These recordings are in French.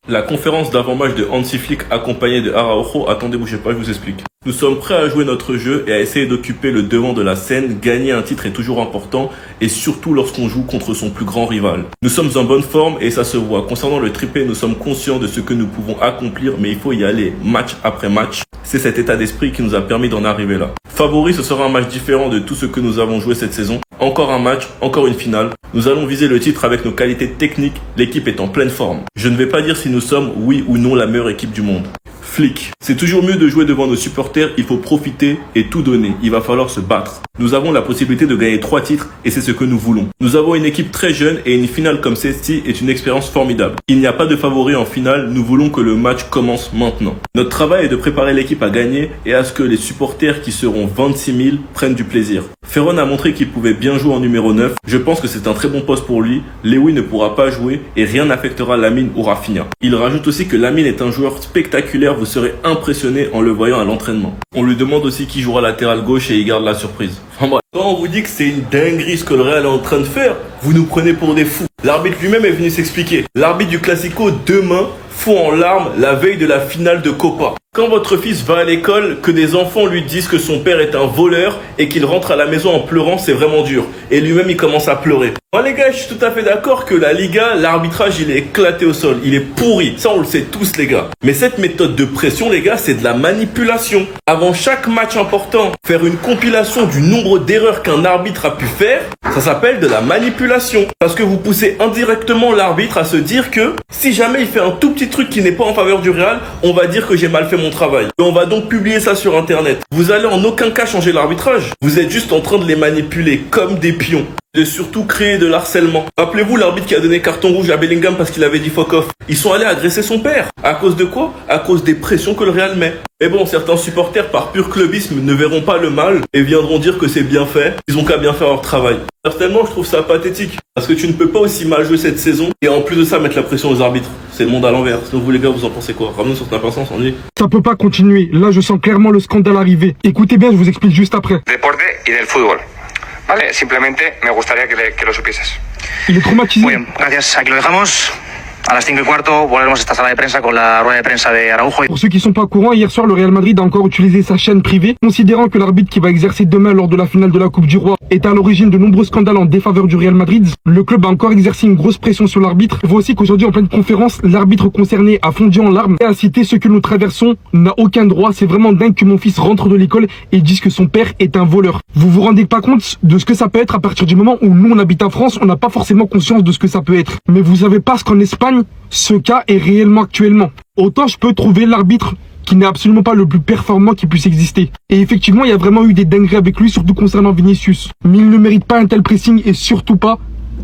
La conférence d'avant-match de Hansi Flick accompagnée de Araujo, attendez, bougez pas, je vous explique. Nous sommes prêts à jouer notre jeu et à essayer d'occuper le devant de la scène. Gagner un titre est toujours important et surtout lorsqu'on joue contre son plus grand rival. Nous sommes en bonne forme et ça se voit. Concernant le triplé, nous sommes conscients de ce que nous pouvons accomplir, mais il faut y aller match après match. C'est cet état d'esprit qui nous a permis d'en arriver là. Favori, ce sera un match différent de tout ce que nous avons joué cette saison. Encore un match, encore une finale. Nous allons viser le titre avec nos qualités techniques. L'équipe est en pleine forme. Je ne vais pas dire si nous sommes, oui ou non, la meilleure équipe du monde. Flick. C'est toujours mieux de jouer devant nos supporters, il faut profiter et tout donner. Il va falloir se battre. Nous avons la possibilité de gagner 3 titres et c'est ce que nous voulons. Nous avons une équipe très jeune et une finale comme celle-ci est une expérience formidable. Il n'y a pas de favori en finale, nous voulons que le match commence maintenant. Notre travail est de préparer l'équipe à gagner et à ce que les supporters qui seront 26 000 prennent du plaisir. Ferron a montré qu'il pouvait bien jouer en numéro 9. Je pense que c'est un très bon poste pour lui. Lewy ne pourra pas jouer et rien n'affectera Lamine ou Rafinha. Il rajoute aussi que Lamine est un joueur spectaculaire, vous serez impressionné en le voyant à l'entraînement. On lui demande aussi qui jouera latéral gauche et il garde la surprise. Enfin bref, quand on vous dit que c'est une dinguerie ce que le Real est en train de faire, vous nous prenez pour des fous. L'arbitre lui-même est venu s'expliquer. L'arbitre du Classico demain fond en larmes la veille de la finale de Copa. Quand votre fils va à l'école, que des enfants lui disent que son père est un voleur et qu'il rentre à la maison en pleurant, c'est vraiment dur. Et lui-même, il commence à pleurer. Moi, les gars, je suis tout à fait d'accord que la Liga, l'arbitrage, il est éclaté au sol. Il est pourri. Ça, on le sait tous, les gars. Mais cette méthode de pression, les gars, c'est de la manipulation. Avant chaque match important, faire une compilation du nombre d'erreurs qu'un arbitre a pu faire, ça s'appelle de la manipulation. Parce que vous poussez indirectement l'arbitre à se dire que si jamais il fait un tout petit truc qui n'est pas en faveur du Real, on va dire que j'ai mal fait mon travail. Et on va donc publier ça sur internet. Vous allez en aucun cas changer l'arbitrage. Vous êtes juste en train de les manipuler comme des pions. De surtout créer de l'harcèlement. Rappelez-vous l'arbitre qui a donné carton rouge à Bellingham parce qu'il avait dit fuck off. Ils sont allés agresser son père. À cause de quoi? À cause des pressions que le Real met. Mais bon, certains supporters par pur clubisme ne verront pas le mal et viendront dire que c'est bien fait. Ils ont qu'à bien faire leur travail. Personnellement, je trouve ça pathétique. Parce que tu ne peux pas aussi mal jouer cette saison et en plus de ça mettre la pression aux arbitres. C'est le monde à l'envers. Sinon vous les gars, vous en pensez quoi? Ramenez sur ta patience, on dit. Ça peut pas continuer. Là, je sens clairement le scandale arriver. Écoutez bien, je vous explique juste après. Deporte y del fútbol. Vale, simplemente me gustaría que lo supieses. Il est traumatisé. Muy bien, gracias. Aquí lo dejamos. A las 5:15 volvemos a esta sala de prensa con la rueda de prensa de Araujo. Pour ceux qui sont pas au courant, hier soir, le Real Madrid a encore utilisé sa chaîne privée, considérant que l'arbitre qui va exercer demain lors de la finale de la Coupe du Roi est à l'origine de nombreux scandales en défaveur du Real Madrid. Le club a encore exercé une grosse pression sur l'arbitre. Il faut aussi qu'aujourd'hui, en pleine conférence, l'arbitre concerné a fondu en larmes et a cité ce que nous traversons n'a aucun droit. C'est vraiment dingue que mon fils rentre de l'école et dise que son père est un voleur. Vous vous rendez pas compte de ce que ça peut être à partir du moment où nous, on habite en France, on n'a pas forcément conscience de ce que ça peut être. Mais vous savez pas ce qu'en Espagne, ce cas est réellement actuellement. Autant je peux trouver l'arbitre qui n'est absolument pas le plus performant qui puisse exister. Et effectivement, il y a vraiment eu des dingueries avec lui, surtout concernant Vinicius. Mais il ne mérite pas un tel pressing et surtout pas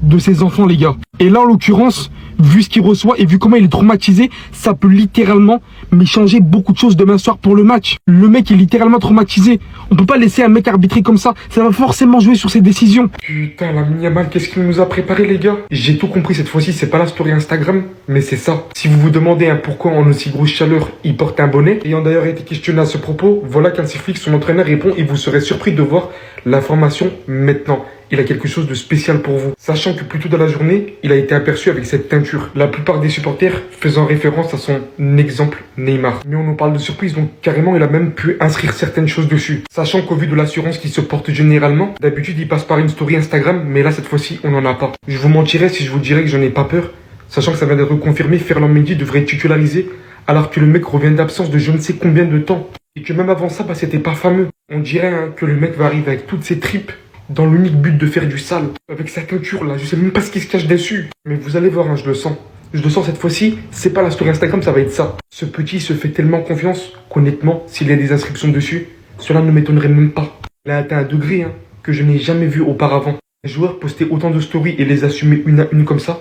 de ses enfants, les gars. Et là, en l'occurrence, vu ce qu'il reçoit et vu comment il est traumatisé, ça peut littéralement changer beaucoup de choses demain soir pour le match. Le mec est littéralement traumatisé. On peut pas laisser un mec arbitrer comme ça. Ça va forcément jouer sur ses décisions. Putain, Lamine Yamal, qu'est-ce qu'il nous a préparé, les gars? J'ai tout compris cette fois-ci. C'est pas la story Instagram, mais c'est ça. Si vous vous demandez pourquoi en aussi grosse chaleur il porte un bonnet, ayant d'ailleurs été questionné à ce propos, voilà qu'Hansi Flick, son entraîneur, répond et vous serez surpris de voir l'information maintenant. Il a quelque chose de spécial pour vous. Sachant que plus tôt dans la journée, il a été aperçu avec cette teinture. La plupart des supporters faisant référence à son exemple Neymar. Mais on nous parle de surprise, donc carrément il a même pu inscrire certaines choses dessus. Sachant qu'au vu de l'assurance qu'il se porte généralement, d'habitude il passe par une story Instagram, mais là cette fois-ci on n'en a pas. Je vous mentirais si je vous dirais que j'en ai pas peur. Sachant que ça vient d'être confirmé, Ferland Mendy devrait être titularisé, alors que le mec revient d'absence de je ne sais combien de temps. Et que même avant ça, c'était pas fameux. On dirait que le mec va arriver avec toutes ses tripes, dans l'unique but de faire du sale. Avec sa teinture là, je sais même pas ce qui se cache dessus. Mais vous allez voir, je le sens. Je le sens cette fois-ci, c'est pas la story Instagram, ça va être ça. Ce petit se fait tellement confiance qu'honnêtement, s'il y a des inscriptions dessus, cela ne m'étonnerait même pas. Il a atteint un degré que je n'ai jamais vu auparavant. Les joueurs postaient autant de stories et les assumer une à une comme ça.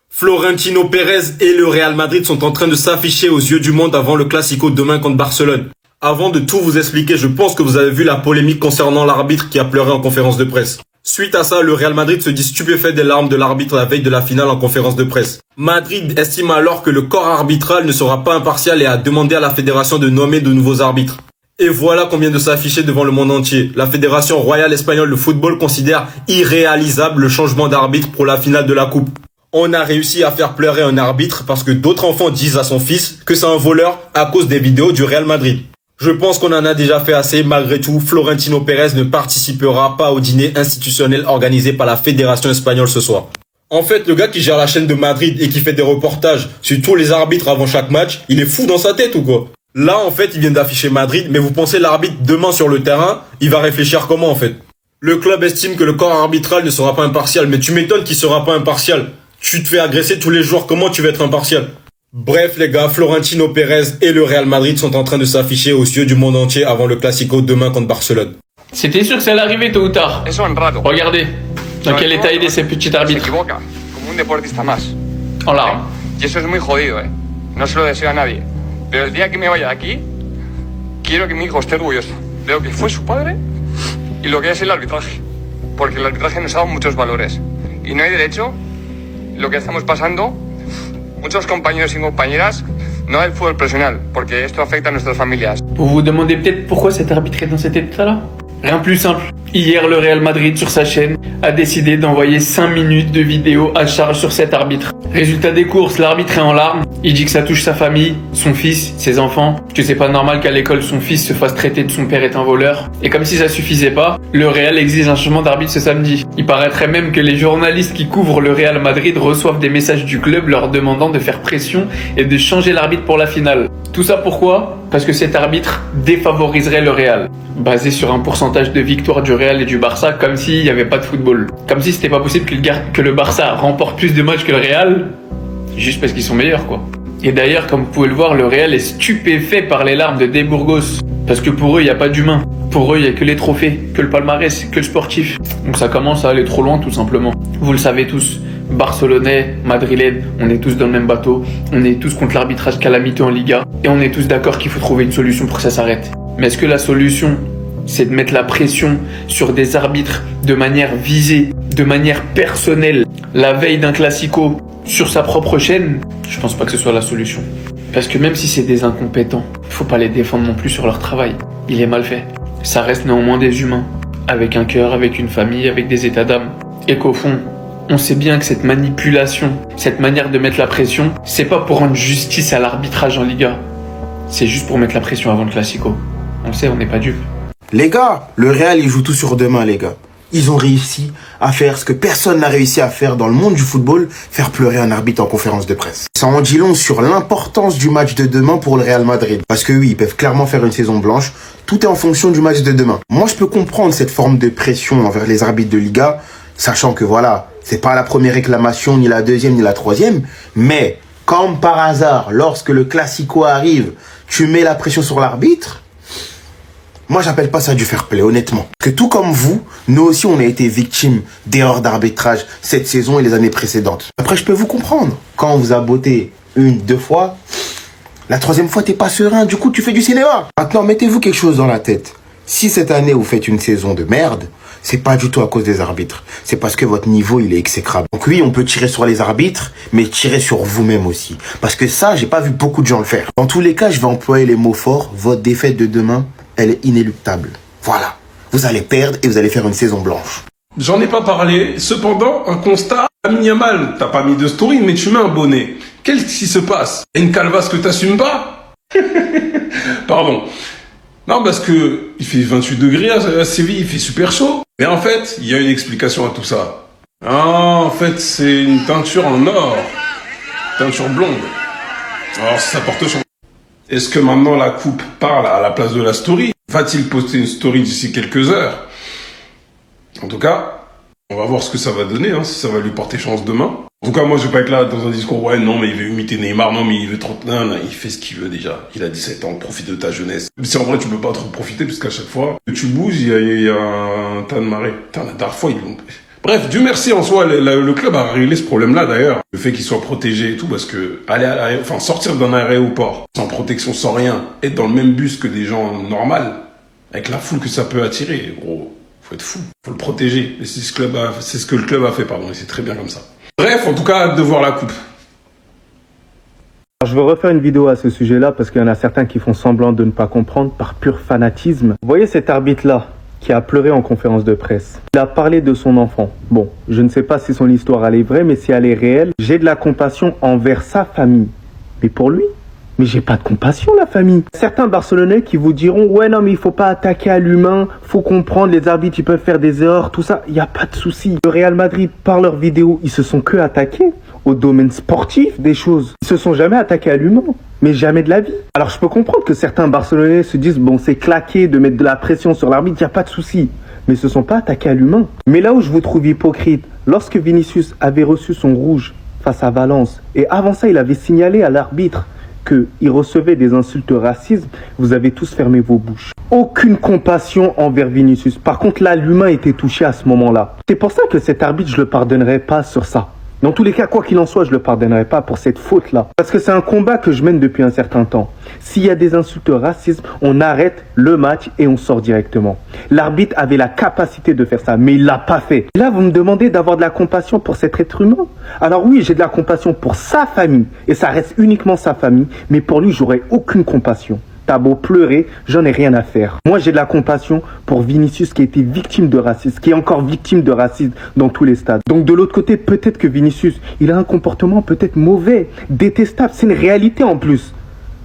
Florentino Pérez et le Real Madrid sont en train de s'afficher aux yeux du monde avant le Classico demain contre Barcelone. Avant de tout vous expliquer, je pense que vous avez vu la polémique concernant l'arbitre qui a pleuré en conférence de presse. Suite à ça, le Real Madrid se dit stupéfait des larmes de l'arbitre la veille de la finale en conférence de presse. Madrid estime alors que le corps arbitral ne sera pas impartial et a demandé à la fédération de nommer de nouveaux arbitres. Et voilà qu'on vient de s'afficher devant le monde entier. La Fédération Royale Espagnole de Football considère irréalisable le changement d'arbitre pour la finale de la Coupe. On a réussi à faire pleurer un arbitre parce que d'autres enfants disent à son fils que c'est un voleur à cause des vidéos du Real Madrid. Je pense qu'on en a déjà fait assez. Malgré tout, Florentino Pérez ne participera pas au dîner institutionnel organisé par la Fédération espagnole ce soir. En fait, le gars qui gère la chaîne de Madrid et qui fait des reportages sur tous les arbitres avant chaque match, il est fou dans sa tête ou quoi? Là, en fait, il vient d'afficher Madrid, mais vous pensez l'arbitre demain sur le terrain, il va réfléchir comment en fait? Le club estime que le corps arbitral ne sera pas impartial, mais tu m'étonnes qu'il sera pas impartial. Tu te fais agresser tous les jours, comment tu vas être impartial? Bref les gars, Florentino Pérez et le Real Madrid sont en train de s'afficher aux yeux du monde entier avant le Classico demain contre Barcelone. C'était sûr que ça allait arriver tôt ou tard. Regardez, dans quel état il est ces petits arbitres. Como un deportista más. En larmes. Y eso es muy jodido, No se lo deseo a nadie. Pero el día que me vaya de aquí, quiero que mi hijo esté orgulloso de lo que fue su padre y lo que es el arbitraje. Porque el arbitraje nos ha dado muchos valores. Y no hay derecho, lo que estamos pasando, muchos compañeros y compañeras, no del fútbol profesional, porque esto afecta a nuestras familias. Vous vous demandez peut-être pourquoi cet arbitre est dans cet état-là? Rien de plus simple. Hier, le Real Madrid, sur sa chaîne, a décidé d'envoyer 5 minutes de vidéo à charge sur cet arbitre. Résultat des courses, l'arbitre est en larmes. Il dit que ça touche sa famille, son fils, ses enfants, que c'est pas normal qu'à l'école son fils se fasse traiter de son père est un voleur. Et comme si ça suffisait pas, le Real exige un changement d'arbitre ce samedi. Il paraîtrait même que les journalistes qui couvrent le Real Madrid reçoivent des messages du club leur demandant de faire pression et de changer l'arbitre pour la finale. Tout ça pourquoi? Parce que cet arbitre défavoriserait le Real, basé sur un pourcentage de victoire du Real et du Barça, comme s'il n'y avait pas de football. Comme si c'était pas possible que le Barça remporte plus de matchs que le Real, juste parce qu'ils sont meilleurs quoi. Et d'ailleurs, comme vous pouvez le voir, le Real est stupéfait par les larmes de De Burgos. Parce que pour eux, il n'y a pas d'humain. Pour eux, il n'y a que les trophées, que le palmarès, que le sportif. Donc ça commence à aller trop loin tout simplement. Vous le savez tous, Barcelonais, Madrilène, on est tous dans le même bateau. On est tous contre l'arbitrage calamiteux en Liga. Et on est tous d'accord qu'il faut trouver une solution pour que ça s'arrête. Mais est-ce que la solution, c'est de mettre la pression sur des arbitres de manière visée, de manière personnelle, la veille d'un classico, sur sa propre chaîne? Je pense pas que ce soit la solution. Parce que même si c'est des incompétents, faut pas les défendre non plus sur leur travail. Il est mal fait. Ça reste néanmoins des humains, avec un cœur, avec une famille, avec des états d'âme. Et qu'au fond, on sait bien que cette manipulation, cette manière de mettre la pression, c'est pas pour rendre justice à l'arbitrage en Liga. C'est juste pour mettre la pression avant le classico. On le sait, on n'est pas dupes. Les gars, le Real, il joue tout sur demain, les gars. Ils ont réussi à faire ce que personne n'a réussi à faire dans le monde du football, faire pleurer un arbitre en conférence de presse. Ça en dit long sur l'importance du match de demain pour le Real Madrid. Parce que oui, ils peuvent clairement faire une saison blanche. Tout est en fonction du match de demain. Moi, je peux comprendre cette forme de pression envers les arbitres de Liga, sachant que voilà, c'est pas la première réclamation, ni la deuxième, ni la troisième. Mais, comme par hasard, lorsque le Classico arrive, tu mets la pression sur l'arbitre. Moi, j'appelle pas ça du fair play, honnêtement. Que tout comme vous, nous aussi, on a été victimes d'erreurs d'arbitrage cette saison et les années précédentes. Après, je peux vous comprendre. Quand on vous a botté une, deux fois, la troisième fois, t'es pas serein. Du coup, tu fais du cinéma. Maintenant, mettez-vous quelque chose dans la tête. Si cette année, vous faites une saison de merde, c'est pas du tout à cause des arbitres. C'est parce que votre niveau, il est exécrable. Donc oui, on peut tirer sur les arbitres, mais tirer sur vous-même aussi. Parce que ça, j'ai pas vu beaucoup de gens le faire. Dans tous les cas, je vais employer les mots forts. Votre défaite de demain, elle est inéluctable. Voilà. Vous allez perdre et vous allez faire une saison blanche. J'en ai pas parlé. Cependant, un constat. Lamine Yamal, t'as pas mis de story, mais tu mets un bonnet. Qu'est-ce qui se passe? Une calvasse que t'assumes pas? Pardon. Non, parce que il fait 28 degrés à Séville, il fait super chaud. Mais en fait, il y a une explication à tout ça. Ah, en fait, c'est une teinture en or. Teinture blonde. Alors, ça porte chance. Est-ce que maintenant la coupe parle à la place de la story? Va-t-il poster une story d'ici quelques heures? En tout cas, on va voir ce que ça va donner, si ça va lui porter chance demain. En tout cas, moi, je vais pas être là dans un discours, ouais, non, mais il veut imiter Neymar, non, mais il veut 39, non, il fait ce qu'il veut déjà. Il a 17 ans, profite de ta jeunesse. Mais c'est en vrai, tu peux pas trop profiter, parce qu'à chaque fois que tu bouges, il y a un tas de marée. Putain, la dernière fois, ils l'ont... Bref, Dieu merci en soi, le club a réglé ce problème-là d'ailleurs. Le fait qu'il soit protégé et tout, parce que sortir d'un aéroport sans protection, sans rien, être dans le même bus que des gens normaux, avec la foule que ça peut attirer, gros, faut être fou, faut le protéger. Et c'est ce que le club a fait, pardon, et c'est très bien comme ça. Bref, en tout cas, hâte de voir la coupe. Je veux refaire une vidéo à ce sujet-là parce qu'il y en a certains qui font semblant de ne pas comprendre par pur fanatisme. Vous voyez cet arbitre-là, qui a pleuré en conférence de presse. Il a parlé de son enfant. Bon, je ne sais pas si son histoire elle est vraie, mais si elle est réelle, j'ai de la compassion envers sa famille. Mais pour lui, mais j'ai pas de compassion, la famille. Certains Barcelonais qui vous diront, ouais, non, mais il faut pas attaquer à l'humain, faut comprendre, les arbitres, ils peuvent faire des erreurs, tout ça. Il n'y a pas de souci. Le Real Madrid, par leurs vidéos, ils se sont que attaqués au domaine sportif des choses. Ils se sont jamais attaqués à l'humain, mais jamais de la vie. Alors je peux comprendre que certains Barcelonais se disent, bon, c'est claqué de mettre de la pression sur l'arbitre, il n'y a pas de souci. Mais ils se sont pas attaqués à l'humain. Mais là où je vous trouve hypocrite, lorsque Vinicius avait reçu son rouge face à Valence, et avant ça, il avait signalé à l'arbitre qu'il recevait des insultes racistes, vous avez tous fermé vos bouches. Aucune compassion envers Vinicius. Par contre, là, l'humain était touché à ce moment-là. C'est pour ça que cet arbitre, je le pardonnerai pas sur ça. Dans tous les cas, quoi qu'il en soit, je le pardonnerai pas pour cette faute-là. Parce que c'est un combat que je mène depuis un certain temps. S'il y a des insultes racistes, on arrête le match et on sort directement. L'arbitre avait la capacité de faire ça, mais il l'a pas fait. Là, vous me demandez d'avoir de la compassion pour cet être humain. Alors oui, j'ai de la compassion pour sa famille, et ça reste uniquement sa famille, mais pour lui, j'aurais aucune compassion. T'as beau pleurer, j'en ai rien à faire. Moi, j'ai de la compassion pour Vinicius qui a été victime de racisme, qui est encore victime de racisme dans tous les stades. Donc de l'autre côté, peut-être que Vinicius, il a un comportement peut-être mauvais, détestable. C'est une réalité en plus.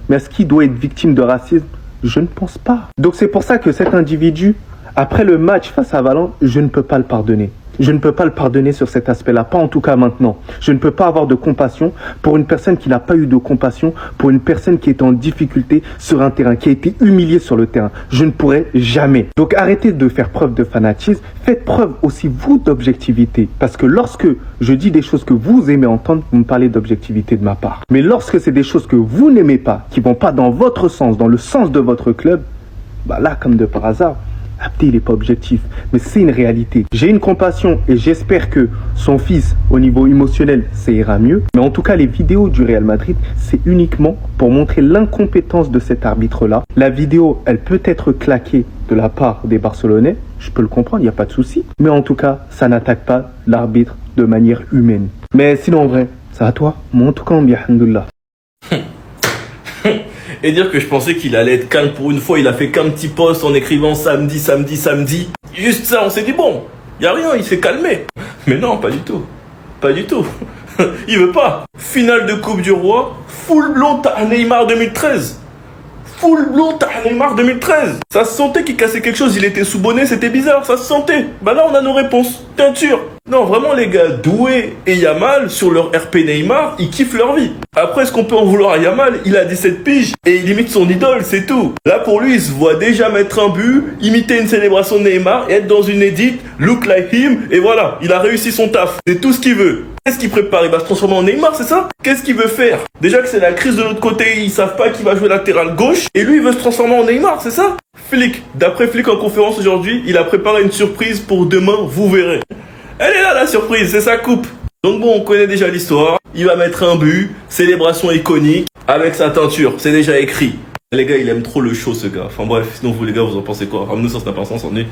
Mais est-ce qu'il doit être victime de racisme? Je ne pense pas. Donc c'est pour ça que cet individu, après le match face à Valence, je ne peux pas le pardonner. Je ne peux pas le pardonner sur cet aspect-là, pas en tout cas maintenant. Je ne peux pas avoir de compassion pour une personne qui n'a pas eu de compassion, pour une personne qui est en difficulté sur un terrain, qui a été humiliée sur le terrain. Je ne pourrai jamais. Donc arrêtez de faire preuve de fanatisme, faites preuve aussi vous d'objectivité. Parce que lorsque je dis des choses que vous aimez entendre, vous me parlez d'objectivité de ma part. Mais lorsque c'est des choses que vous n'aimez pas, qui vont pas dans votre sens, dans le sens de votre club, bah là, comme de par hasard, Abdé, il n'est pas objectif, mais c'est une réalité. J'ai une compassion et j'espère que son fils, au niveau émotionnel, ça ira mieux. Mais en tout cas, les vidéos du Real Madrid, c'est uniquement pour montrer l'incompétence de cet arbitre-là. La vidéo, elle peut être claquée de la part des Barcelonais, je peux le comprendre, il n'y a pas de souci. Mais en tout cas, ça n'attaque pas l'arbitre de manière humaine. Mais sinon, en vrai, ça à toi. Moi, en tout cas, on bien, alhamdoulilah. Et dire que je pensais qu'il allait être calme pour une fois, il a fait qu'un petit post en écrivant samedi. Juste ça, on s'est dit bon, y a rien, il s'est calmé. Mais non, pas du tout. Pas du tout. Il veut pas. Finale de Coupe du Roi, full blond à Neymar 2013. Full blond à Neymar 2013. Ça se sentait qu'il cassait quelque chose, il était sous bonnet, c'était bizarre, ça se sentait. Bah là, on a nos réponses. Teinture. Non, vraiment, les gars, Doué et Yamal, sur leur RP Neymar, ils kiffent leur vie. Après, est-ce qu'on peut en vouloir à Yamal? Il a 17 piges et il imite son idole, c'est tout. Là, pour lui, il se voit déjà mettre un but, imiter une célébration de Neymar, être dans une edit, look like him, et voilà, il a réussi son taf. C'est tout ce qu'il veut. Qu'est-ce qu'il prépare? Il va se transformer en Neymar, c'est ça? Qu'est-ce qu'il veut faire? Déjà que c'est la crise de l'autre côté, ils savent pas qui va jouer latéral gauche, et lui, il veut se transformer en Neymar, c'est ça? Flick, d'après Flick en conférence aujourd'hui, il a préparé une surprise pour demain, vous verrez. Elle est là la surprise, c'est sa coupe. Donc bon, on connaît déjà l'histoire. Il va mettre un but, célébration iconique, avec sa teinture, c'est déjà écrit. Les gars, il aime trop le show ce gars. Enfin bref, sinon vous les gars, vous en pensez quoi? Ramenez-nous sur Snap, on s'ennuie.